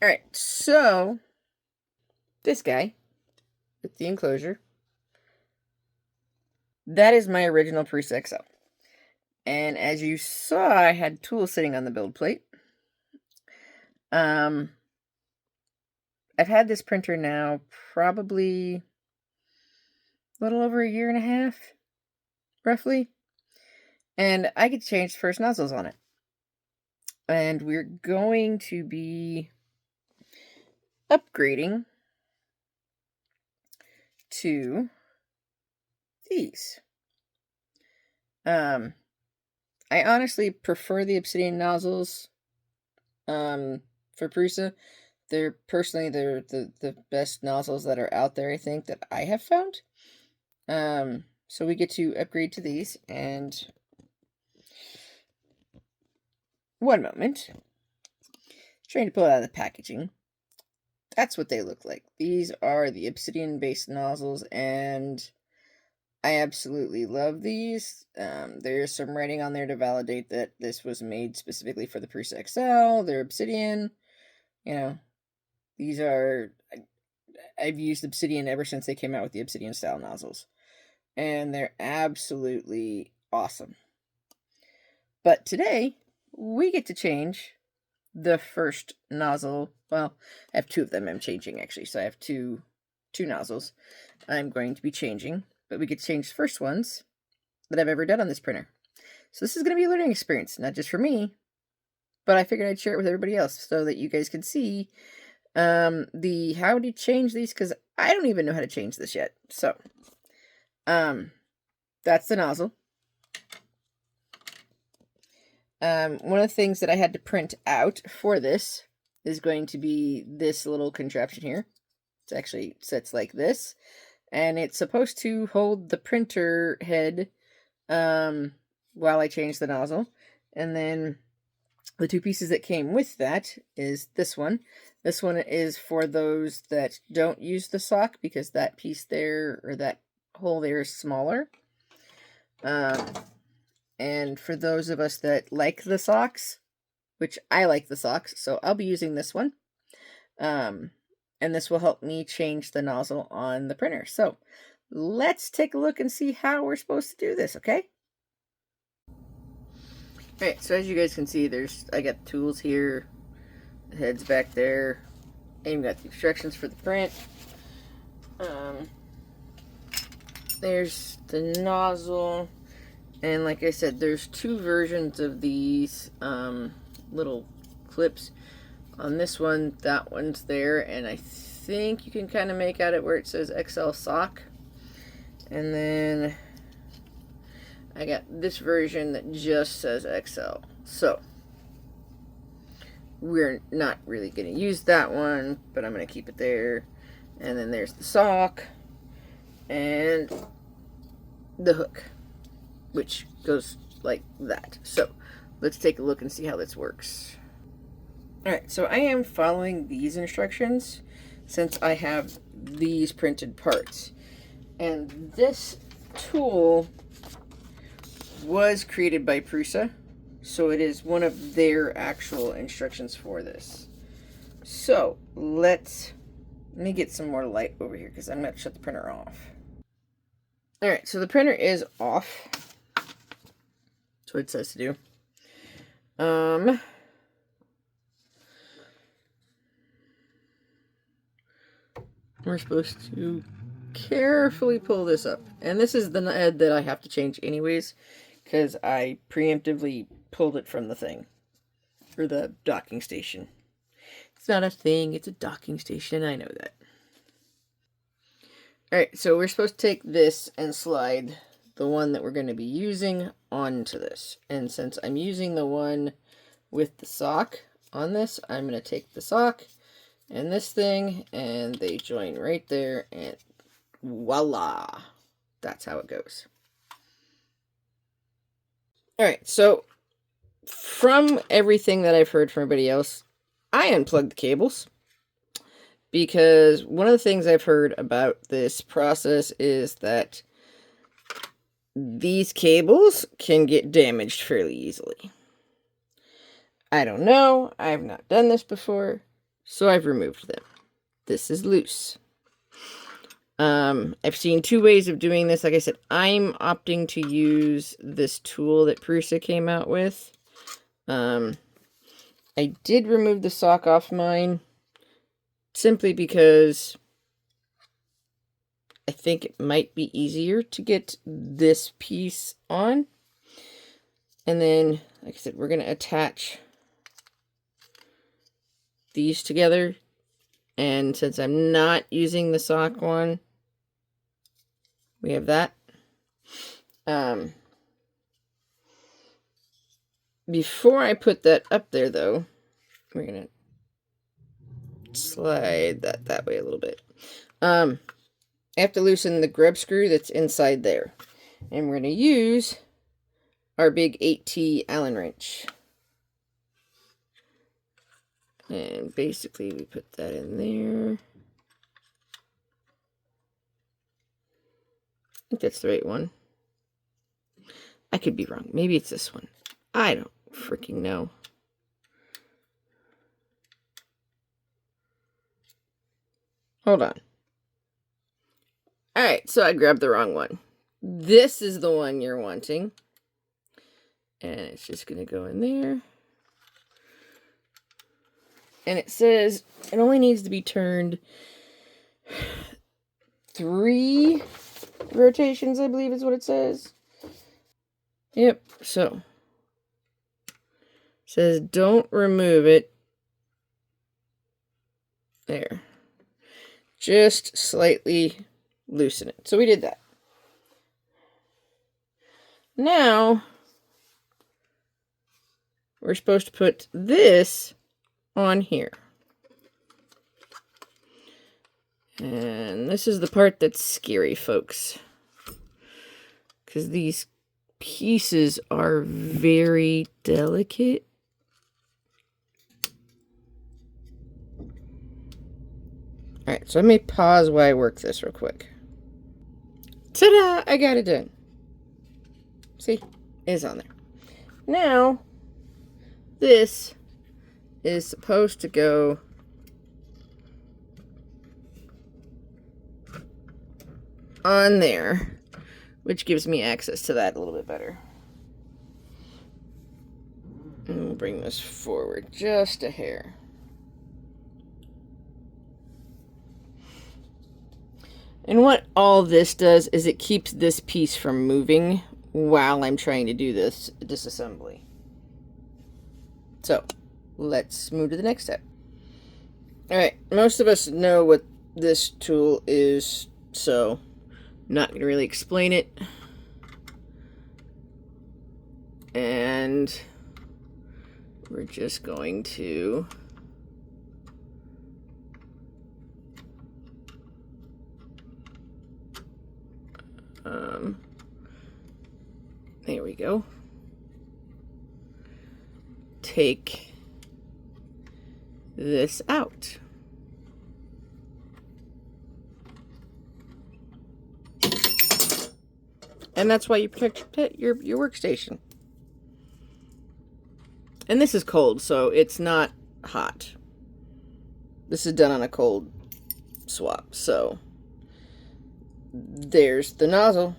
Alright, so this guy with the enclosure, that is my original Prusa XL. And as you saw, I had tools sitting on the build plate. I've had this printer now probably a little over a year and a half, roughly. And I get to change the first nozzles on it. And we're going to be upgrading to these. I honestly prefer the obsidian nozzles for Prusa. They're the best nozzles that are out there, I think, that I have found. So we get to upgrade to these, and one moment. Trying to pull it out of the packaging. That's what they look like. These are the obsidian-based nozzles, and I absolutely love these. There's some writing on there to validate that this was made specifically for the Prusa XL. They're obsidian. You know, these are... I've used obsidian ever since they came out with the obsidian-style nozzles. And they're absolutely awesome. But today, we get to change the first nozzle. Well, I have two of them I'm changing, actually. So I have two nozzles I'm going to be changing. But we get to change the first ones that I've ever done on this printer. So this is going to be a learning experience, not just for me, but I figured I'd share it with everybody else so that you guys can see how to change these, because I don't even know how to change this yet. So, that's the nozzle. One of the things that I had to print out for this is going to be this little contraption here. It actually sits like this, and it's supposed to hold the printer head while I change the nozzle. And then the two pieces that came with that is this one. This one is for those that don't use the sock, because that piece there, or that hole there, is smaller. And for those of us that like the socks, which I like the socks, so I'll be using this one. And this will help me change the nozzle on the printer. So let's take a look and see how we're supposed to do this, okay? Alright, so as you guys can see, I got the tools here, the head's back there, I even got the instructions for the print. There's the nozzle, and like I said, there's two versions of these little clips. On this one, that one's there, and I think you can kind of make out it where it says XL sock. And then I got this version that just says XL. So we're not really going to use that one, but I'm going to keep it there. And then there's the sock and the hook, which goes like that. So let's take a look and see how this works. Alright, so I am following these instructions since I have these printed parts. And this tool was created by Prusa, so it is one of their actual instructions for this. So let me get some more light over here, because I'm going to shut the printer off. Alright, so the printer is off. That's what it says to do. We're supposed to carefully pull this up. And this is the head that I have to change anyways, because I preemptively pulled it from the thing. Or the docking station. It's not a thing, it's a docking station, I know that. Alright, so we're supposed to take this and slide the one that we're going to be using onto this. And since I'm using the one with the sock on this, I'm going to take the sock and this thing, and they join right there, and voila! That's how it goes. Alright, so from everything that I've heard from everybody else, I unplugged the cables, because one of the things I've heard about this process is that these cables can get damaged fairly easily. I don't know, I've not done this before, So I've removed them. This is loose. I've seen two ways of doing this. Like I said, I'm opting to use this tool that Prusa came out with. I did remove the sock off mine simply because I think it might be easier to get this piece on. And then, like I said, we're going to attach these together. And since I'm not using the sock one, we have that. Before I put that up there, though, we're going to slide that way a little bit. I have to loosen the grub screw that's inside there. And we're going to use our big 8T Allen wrench. And basically we put that in there. I think that's the right one. I could be wrong. Maybe it's this one. I don't freaking know. Hold on. Alright, so I grabbed the wrong one. This is the one you're wanting. And it's just going to go in there. And it says it only needs to be turned 3 rotations, I believe is what it says. Yep, so. It says don't remove it. There. Just slightly loosen it. So we did that. Now, we're supposed to put this on here. And this is the part that's scary, folks. Because these pieces are very delicate. Alright, so let me pause while I work this real quick. Ta-da! I got it done. See? It's on there. Now, this is supposed to go on there, which gives me access to that a little bit better. And we'll bring this forward just a hair. And what all this does is it keeps this piece from moving while I'm trying to do this disassembly. So, let's move to the next step. Alright, most of us know what this tool is, so I'm not going to really explain it. And we're just going to there we go. Take this out. And that's why you protect your workstation. And this is cold, so it's not hot. This is done on a cold swap, so there's the nozzle.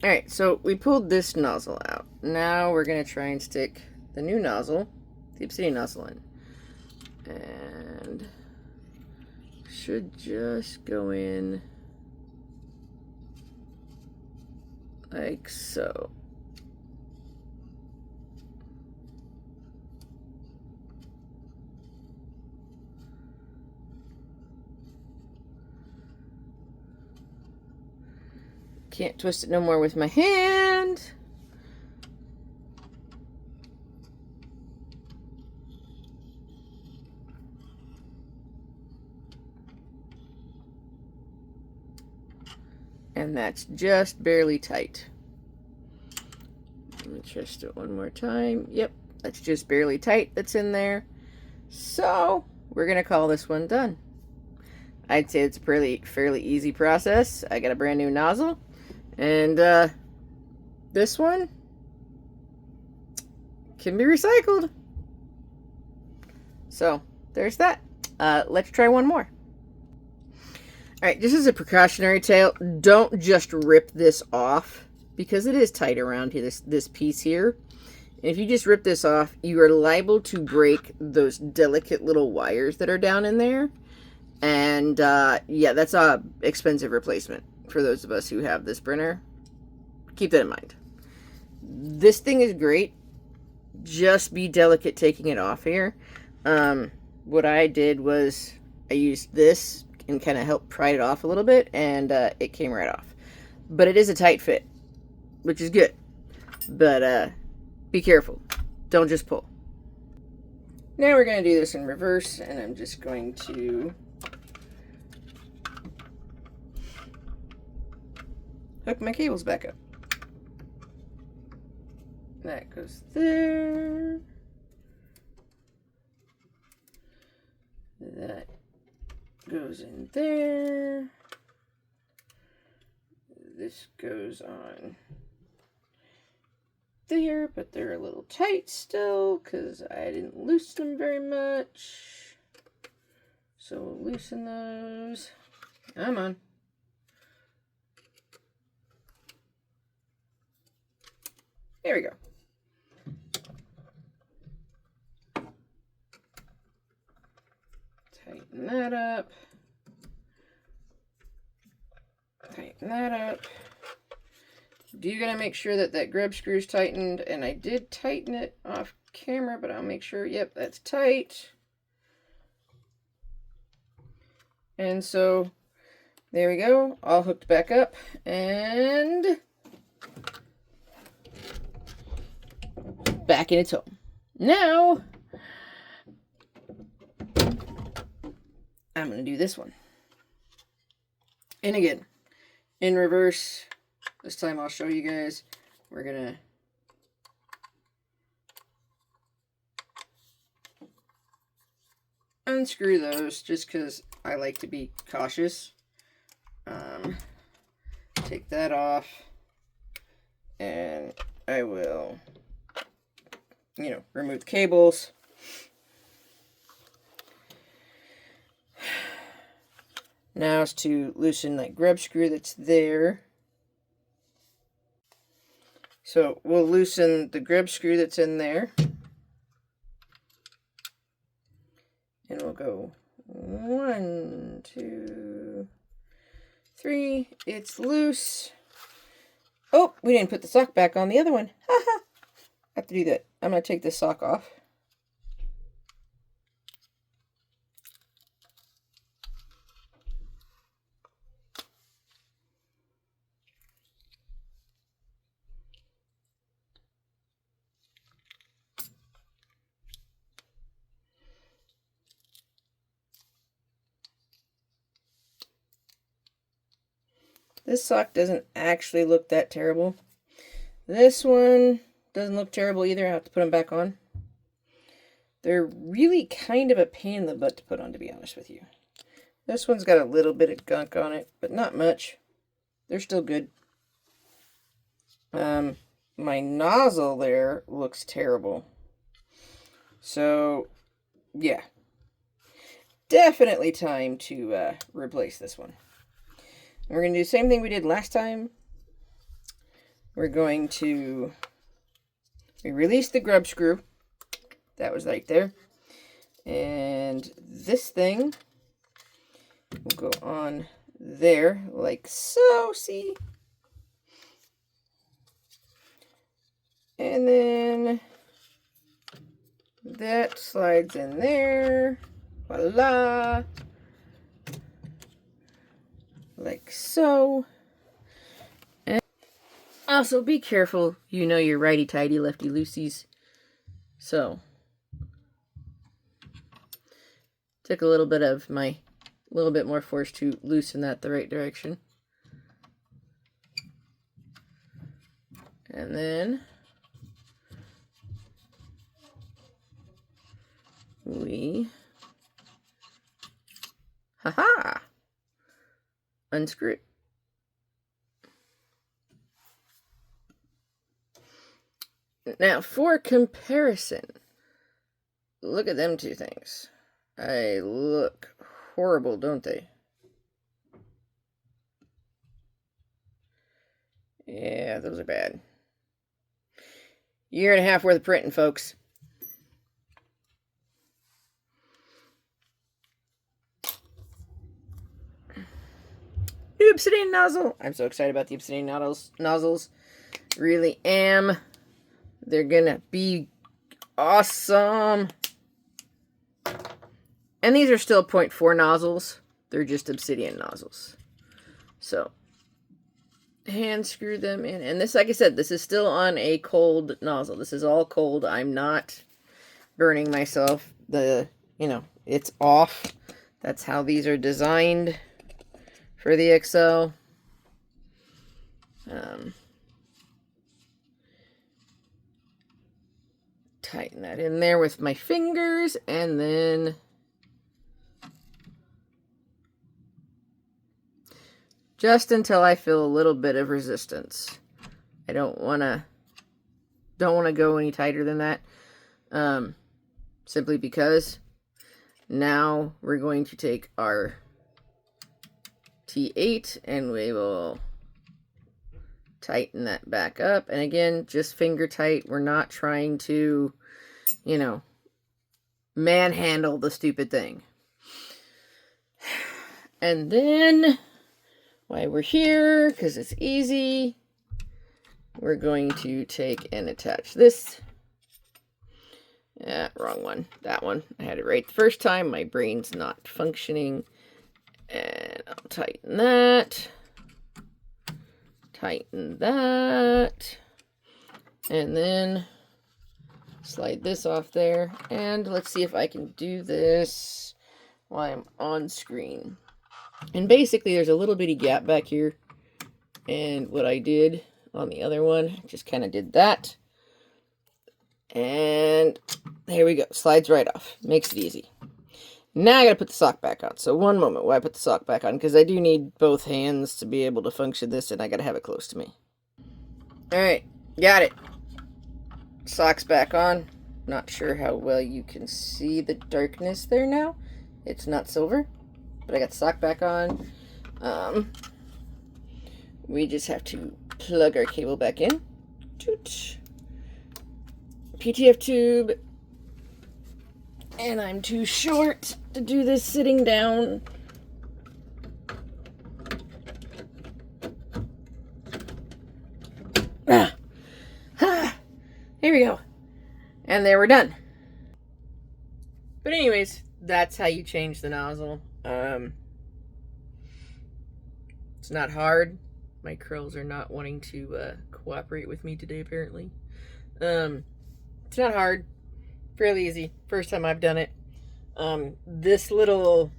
Alright, so we pulled this nozzle out. Now we're going to try and stick the new nozzle, the obsidian nozzle in. And should just go in like so. Can't twist it no more with my hand. And that's just barely tight. Let me twist it one more time. Yep, that's just barely tight that's in there. So we're gonna call this one done. I'd say it's a fairly easy process. I got a brand new nozzle. And this one can be recycled. So there's that. Let's try one more. Alright, this is a precautionary tale. Don't just rip this off, because it is tight around here, this piece here. And if you just rip this off, you are liable to break those delicate little wires that are down in there. And yeah, that's a expensive replacement for those of us who have this printer. Keep that in mind. This thing is great. Just be delicate taking it off here. What I did was I used this and kind of helped pry it off a little bit, and it came right off. But it is a tight fit, which is good. But be careful. Don't just pull. Now we're going to do this in reverse, and I'm just going to hook my cables back up. That goes there. That goes in there. This goes on there, but they're a little tight still because I didn't loosen them very much. So we'll loosen those. Come on. There we go. Tighten that up. Tighten that up. You gotta make sure that that grub screw is tightened, and I did tighten it off camera, but I'll make sure, yep, that's tight. And so, there we go, all hooked back up, and back in its home. Now, I'm gonna do this one. And again, in reverse. This time I'll show you guys. We're gonna unscrew those just because I like to be cautious. Take that off, and I will, remove the cables. Now it's to loosen that grub screw that's there. So we'll loosen the grub screw that's in there. And we'll go 1, 2, 3. It's loose. Oh, we didn't put the sock back on the other one. Haha. I have to do that. I'm going to take this sock off. This sock doesn't actually look that terrible. This one doesn't look terrible either. I have to put them back on. They're really kind of a pain in the butt to put on, to be honest with you. This one's got a little bit of gunk on it, but not much. They're still good. My nozzle there looks terrible. So, yeah. Definitely time to replace this one. And we're going to do the same thing we did last time. We're going to release the grub screw. That was right there. And this thing will go on there like so, see? And then that slides in there. Voila. Like so. And also be careful, your righty-tighty, lefty-loosies. So, took a little bit more force to loosen that the right direction. And then we unscrew it. Now, for comparison, look at them two things. They look horrible, don't they? Yeah, those are bad. Year and a half worth of printing, folks. New obsidian nozzle. I'm so excited about the obsidian nozzles. Really am. They're gonna be awesome. And these are still 0.4 nozzles. They're just obsidian nozzles. So, hand screw them in. And this, like I said, this is still on a cold nozzle. This is all cold. I'm not burning myself. It's off. That's how these are designed for the XL. Tighten that in there with my fingers, and then just until I feel a little bit of resistance. I don't want to go any tighter than that. Simply because now we're going to take our T8 and we will tighten that back up. And again, just finger tight. We're not trying to, manhandle the stupid thing. And then, while we're here, because it's easy, we're going to take and attach this. Wrong one. That one. I had it right the first time. My brain's not functioning. And I'll tighten that. Tighten that. And then slide this off there. And let's see if I can do this while I'm on screen. And basically there's a little bitty gap back here. And what I did on the other one, just kind of did that. And there we go. Slides right off. Makes it easy. Now I gotta put the sock back on. So one moment while I put the sock back on, because I do need both hands to be able to function this, and I gotta have it close to me. Alright, got it. Sock's back on. Not sure how well you can see the darkness there now. It's not silver, but I got the sock back on. We just have to plug our cable back in. Toot. PTF tube. And I'm too short to do this sitting down. Here we go. And there we're done. But anyways, that's how you change the nozzle. It's not hard. My curls are not wanting to cooperate with me today, apparently. It's not hard. Fairly easy. First time I've done it. This little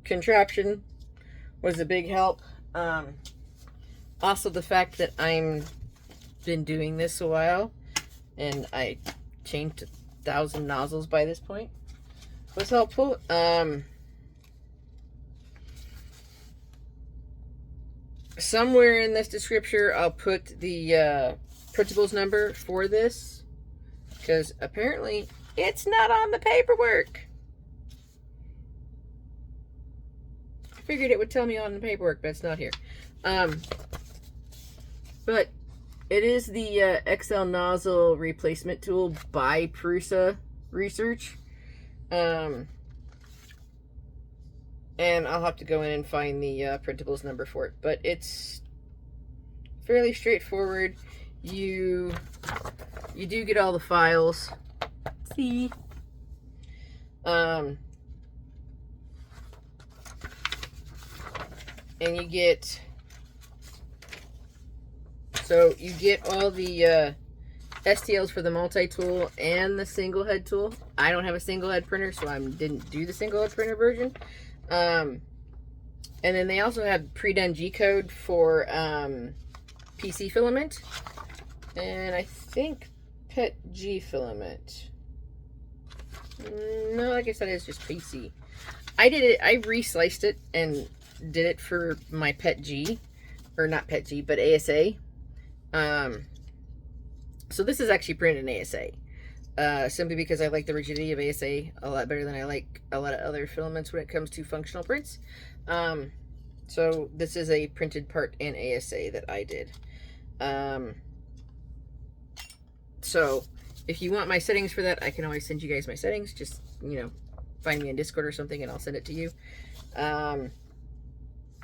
contraption was a big help. Also the fact that I'm been doing this a while and I changed 1,000 nozzles by this point was helpful. Somewhere in this description I'll put the Printables number for this, because apparently it's not on the paperwork. I figured it would tell me on the paperwork, but it's not here. But it is the XL Nozzle Replacement Tool by Prusa Research. And I'll have to go in and find the Printables number for it. But it's fairly straightforward. You do get all the files. See? And you get... So you get all the STLs for the multi-tool and the single head tool. I don't have a single head printer, so I didn't do the single head printer version. And then they also have pre-done G-code for PC filament. And I think PET G filament. No, like I said, it's just PC. I did it, I re-sliced it and did it for my PET G. Or not PET G, but ASA. So this is actually printed in ASA. simply because I like the rigidity of ASA a lot better than I like a lot of other filaments when it comes to functional prints. So this is a printed part in ASA that I did. So if you want my settings for that, I can always send you guys my settings. Just, you know, find me in Discord or something and I'll send it to you. But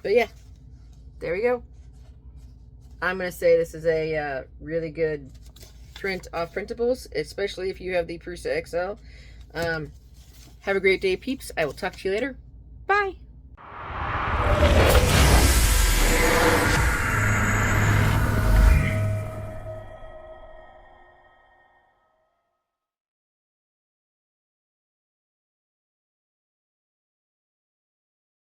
yeah, there we go. I'm going to say this is a really good print off Printables, especially if you have the Prusa XL. Have a great day, peeps. I will talk to you later. Bye.